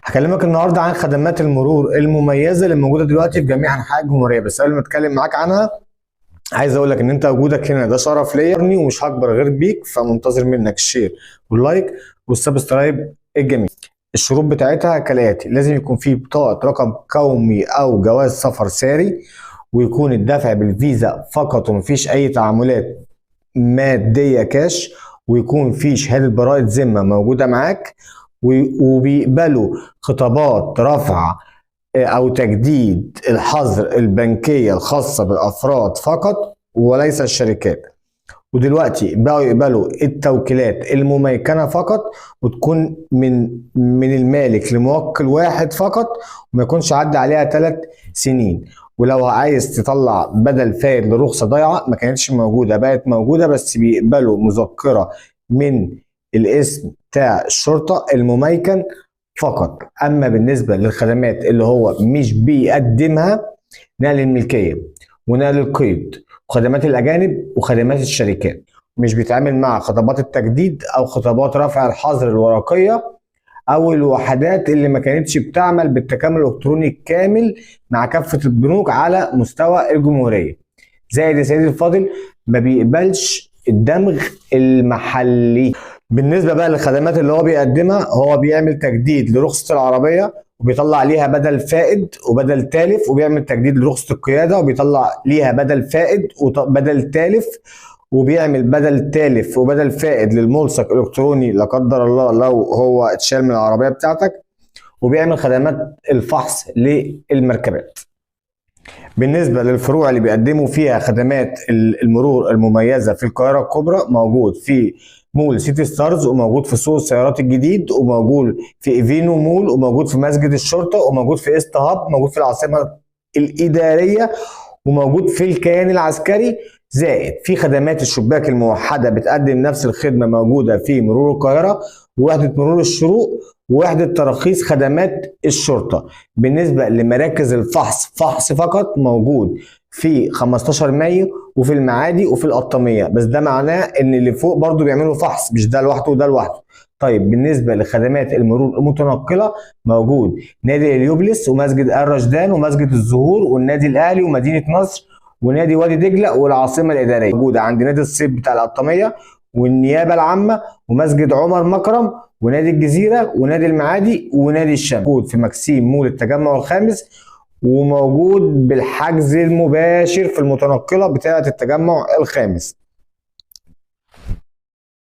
هكلمك النهارده عن خدمات المرور المميزه اللي موجوده دلوقتي في جميع انحاء الجمهوريه. بس قبل ما اتكلم معاك عنها عايز اقول لك ان انت وجودك هنا ده شرف ليا ومش هكبر غير بيك، فمنتظر منك الشير واللايك والسبسكرايب الجميل. الشروط بتاعتها كالاتي: لازم يكون في بطاقه رقم قومي او جواز سفر ساري، ويكون الدفع بالفيزا فقط ومفيش اي تعاملات ماديه كاش، ويكون في شهاده براءه ذمه موجوده معاك، وبيقبلوا خطابات رفع او تجديد الحظر البنكيه الخاصه بالافراد فقط وليس الشركات. ودلوقتي بقوا يقبلوا التوكيلات المميكنه فقط، وتكون من المالك لموكل واحد فقط، وما يكونش عدى عليها 3 سنين. ولو عايز تطلع بدل فائد لرخصه ضايعه ما كانتش موجوده بقت موجوده، بس بيقبلوا مذكره من الاسم بتاع الشرطه المميكن فقط. اما بالنسبه للخدمات اللي هو مش بيقدمها: نقل الملكيه ونقل القيد وخدمات الاجانب وخدمات الشركات، مش بيتعامل مع خطابات التجديد او خطابات رفع الحظر الورقيه او الوحدات اللي ما كانتش بتعمل بالتكامل الالكتروني الكامل مع كافه البنوك على مستوى الجمهوريه. زائد يا سيدي الفاضل ما بيقبلش الدمغ المحلي. بالنسبه بقى للخدمات اللي هو بيقدمها، هو بيعمل تجديد لرخصه العربيه وبيطلع ليها بدل فائد وبدل تالف، وبيعمل تجديد لرخصه القياده وبيطلع ليها بدل فائد وبدل تالف، وبيعمل بدل تالف وبدل فائد للملصق الالكتروني لا قدر الله لو هو اتشال من العربيه بتاعتك، وبيعمل خدمات الفحص للمركبات. بالنسبه للفروع اللي بيقدموا فيها خدمات المرور المميزه في القاهره الكبرى، موجود في مول سيتي ستارز، وموجود في سوق السيارات الجديد، وموجود في ايفينو مول، وموجود في مسجد الشرطه، وموجود في ايست هاب، موجود في العاصمه الاداريه، وموجود في الكيان العسكري. زائد في خدمات الشباك الموحده بتقدم نفس الخدمه موجوده في مرور القاهره، ووحده مرور الشروق، ووحده تراخيص خدمات الشرطه. بالنسبه لمراكز الفحص فحص فقط، موجود في 15 مايو وفي المعادي وفي القطاميه، بس ده معناه ان اللي فوق برضو بيعملوا فحص، مش ده لوحده وده لوحده. طيب بالنسبه لخدمات المرور المتنقله، موجود نادي اليوبلس ومسجد الرشدان ومسجد الزهور والنادي الاهلي ومدينه نصر ونادي وادي دجله والعاصمه الاداريه. موجوده عند نادي الصيد بتاع القطاميه والنيابه العامه ومسجد عمر مكرم ونادي الجزيره ونادي المعادي ونادي الشمس. موجود في مكسيم مول التجمع الخامس، وموجود بالحجز المباشر في المتنقله بتاعه التجمع الخامس.